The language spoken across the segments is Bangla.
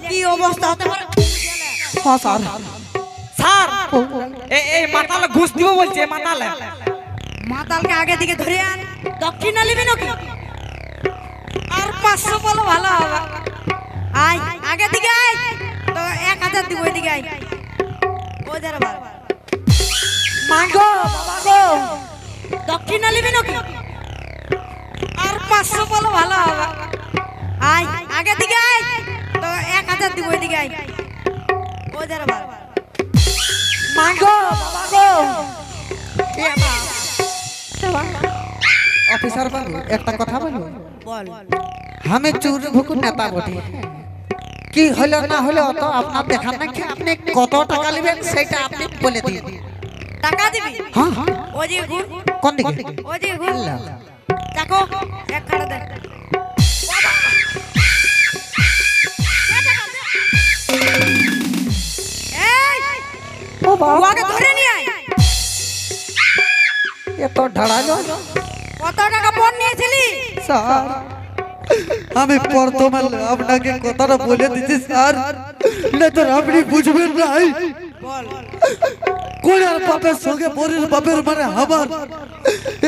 কি অবস্থা হতে পারে? হ্যাঁ স্যার। স্যার এই মাতালে ঘুষ দিব বলছে মাতালে। মাতালকে আগে দিকে ধরে আন। দক্ষিণা নিবি নাকি? আর 500 বলো ভালো হবে। আয় আগে দিকে আয়। তো 1000 দিব এদিকে আয়। ওই ধরে ভালো। মাগো বাবা গো। দক্ষিণা নিবি নাকি? আর 500 বলো ভালো হবে। আয় আগে দিকে আয়। তো 1000 দিব এদিকে আয়। ওই ধরে ভালো। মাগো বাবা গো। এ মা। অফিসার বাবু একটা কথা বলবো? বল। আমি চোর ভুকুর নেতা বটে। কি হলো না হলো অত আপনার দেখার নাকি আপনি কত টাকা নেবেন সেটা আপনি বলে দিন। টাকা দিবি? হ্যাঁ হ্যাঁ। ওই দিকে ঘুর। কোন দিকে? ওই দিকে ঘুর। দেখো এক খাড়া দে। এই ও বাবা ওকে ধরে নিয়ে আয়। এত ঢাড়ালো। কত টাকা পণ নিয়েছিলি? স্যার আমি প্রথমে আপনাকে কথাটা বলে দিচ্ছি স্যার, না তো আপনি বুঝবেন না। বল। কোড়ার বাপের সঙ্গে পরের বাপের মানে আমার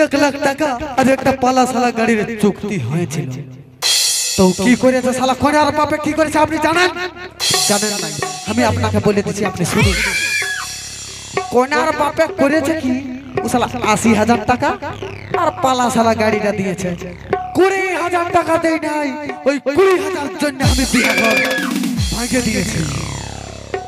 1 লাখ টাকা আর একটা পালা সালা গাড়ির চুক্তি হয়েছিল। তো কি করেছে শালা কোড়ার বাপে কি করেছে আপনি জানেন? জানেন না? আমি আপনাকে বলে দিচ্ছি, আপনি শুনুন। কোড়ার বাপে করেছে কি, ও শালা 80,000 টাকা আর পালা সালা গাড়িটা দিয়েছে। 20,000 টাকা দেই নাই, ওই 20,000 জন্য আমি বিহাঘর ভাঙে দিয়েছি।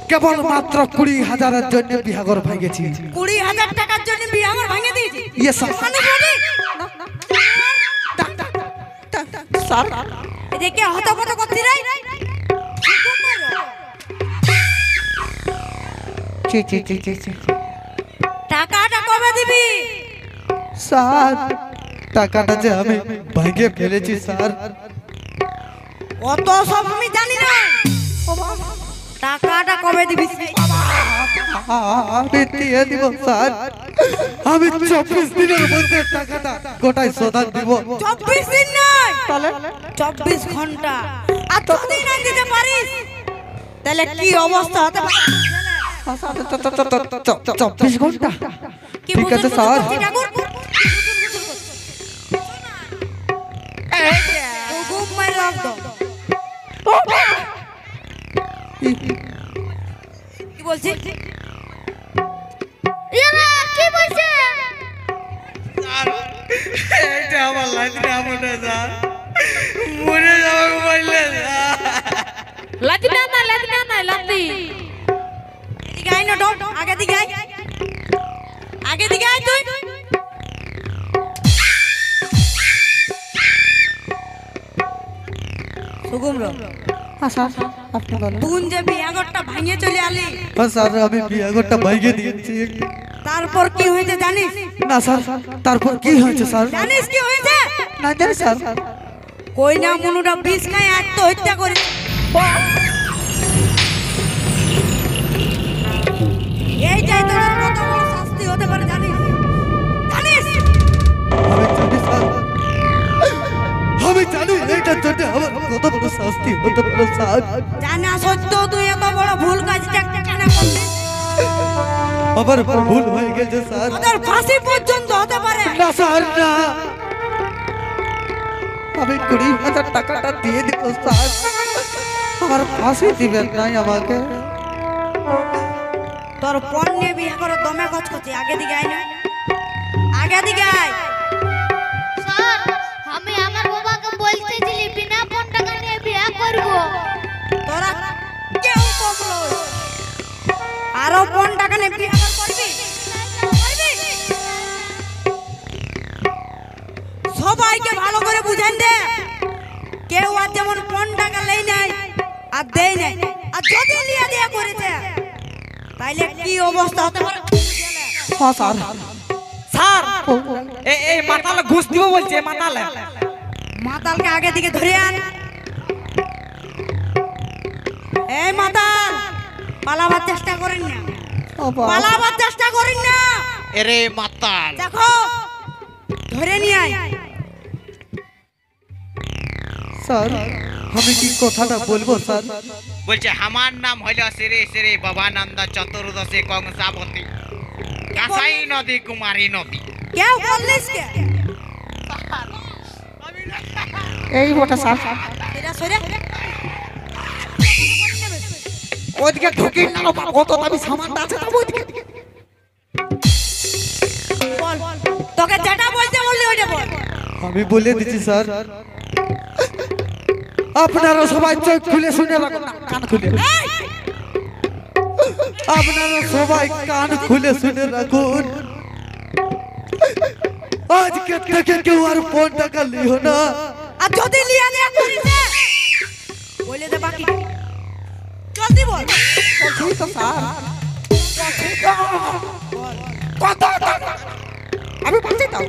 কেবল মাত্র 20,000-এর জন্য বিহাঘর ভাঙেছি। 20,000 টাকার জন্য বিহাঘর ভাঙে দিয়েছি? Yes sir. মানে বলি স্যার এদিকে হতপত করছিস রে? জি জি জি জি জি। টাকাটা কবে দিবি? স্যার টাকাটা যে আমি ভাঙে ফেলেছি স্যার। অত সব আমি জানি না। টাকাটা কবে দিবি? আমি দিয়ে দিব স্যার। আমি 24 দিনের মধ্যে টাকাটা গোটাই শোধ দিব। 24 দিন নয়, তাহলে 24 ঘন্টা। আর যদি না দিতে পারিস তাহলে কি অবস্থা হতে পারে? 24 ঘন্টা কি ঠিক আছে স্যার। ঘুম মারি রাখ দাও। কি বলছিস? কি বলছে? এটা আমার লাইনে আমনে স্যার মরে যাবে বললে লাতি না লাতি। এদিকে আয় না ডো, আগে দিকে আয়। আগে দিকে আয় তুই। সুগুমর স্যার আপনি বলুন। তুই যে বিয়াগরটা ভাঙিয়ে চলে আলি, স্যার আমি বিয়াঘরটা ভাঙে দিয়েছি। তারপর কি হয়েছে জানিস? না স্যার তারপর কি হয়েছে স্যার? জানিস কি হয়েছে? না জানি স্যার। কই না মনুটা বিষ খায় আত্মহত্যা করে। এইটাই তোর কত বড় শাস্তি হতে পারে জানিস? জানিস? আমি জানি স্যার, আমি জানি এটার জন্য আমার কত বড় শাস্তি হতে পারে স্যার। জানা সত্ত্বেও তুই এত বড় ভুল কাজটা কেন করলি? আমার ভুল হয়ে গেছে স্যার। তোর ফাঁসি পর্যন্ত হতে পারে। না স্যার না, আমি 20,000 টাকাটা দিয়ে দিব স্যার। আমার ফাঁসি দিবেন নাই আমাকে। তোর পণ নিয়ে বিয়ে করে দমে খচ করছি। আগে দিকে আয় না, আগে দিকে আয়। স্যার আমি আমার বাবাকে বলতেছিলি বিনা পণ টাকা নিয়ে বিয়ে করব। তোরা কেউ কমলো আরো পণ টাকা নিয়ে বিয়ে করবি? সবাইকে ভালো করে বুঝান দে, কেউ আর যেমন পণ টাকা লেই নাই আর দেই নাই। আর যদি লিয়া দিয়া করেছে তাইলে কি অবস্থা হতে পারে? হ্যাঁ স্যার। স্যার এই মাতালে ঘুষ দিব বলছে মাতালে। মাতালকে আগে দিকে ধরে আন। এই মাতাল পালাবার চেষ্টা করেন না, পালাবার চেষ্টা করেন না। এরে মাতাল দেখো ধরে নিয়ে আয়। স্যার আমি কি কথাটা বলবো স্যার? বলছে আমার নাম হইল শ্রী শ্রী বাবানন্দ চতুর্দশী কংসাবতী কাসাই নদী কুমারী নদী। কেউ বললিস কে এই বটা স্যার এটা সরে ওইদিকে ঢুকি না বাবা, কত দামি সামান আছে তা ওইদিকে। বল তোকে যেটা বলতে বললি ওইটা বল। আমি বলে দিচ্ছি স্যার, আপনারা সবাই চোখ খুলে শুনে রাখুন, না, কান খুলে। আপনারা সবাই কান খুলে শুনে রাখুন, আজকে থেকে কেউ আর 5 টাকা লিও না। আর যদি লিয়া দেয়া করিস বলে দে বাকি জলদি বল। ঠিক তো স্যার, কত টাকা আমি বলছি তো,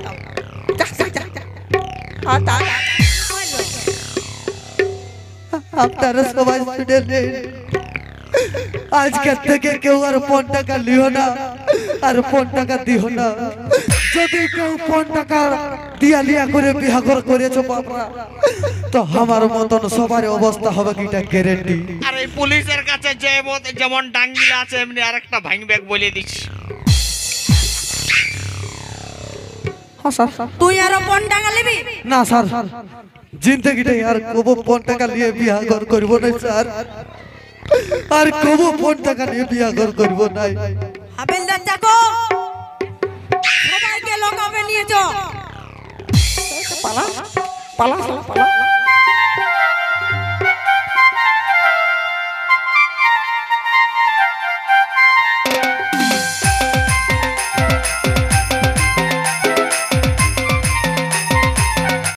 যা যা যা যা। আর তা আপনারা সবাই শুনে নিন, আজকে থেকে কেউ আর 5 টাকা লিও না, আর 5 টাকা দিও না। যদি কেউ 5 টাকা দিয়া লিয়া করে বিয়া করেছো বাবা, তো আমার মতন সবার অবস্থা হবে কি এটা গ্যারেন্টি। আর এই পুলিশের কাছে যেমন ডাঙ্গিলা আছে এমনি আরেকটা ভাঙবেক বলে দিচ্ছি। হ্যাঁ স্যার। তুই আরো 5 টাকা নিবি? না স্যার, জিন্দগিটা আর কবো 5 টাকা নিয়ে বিয়া করবো না স্যার, আর কবো 5 টাকা নিয়ে বিয়া করবো না। হাবিলদার দেখো সবাইকে লকাপে নিয়ে যাও। পালা পালা পালা।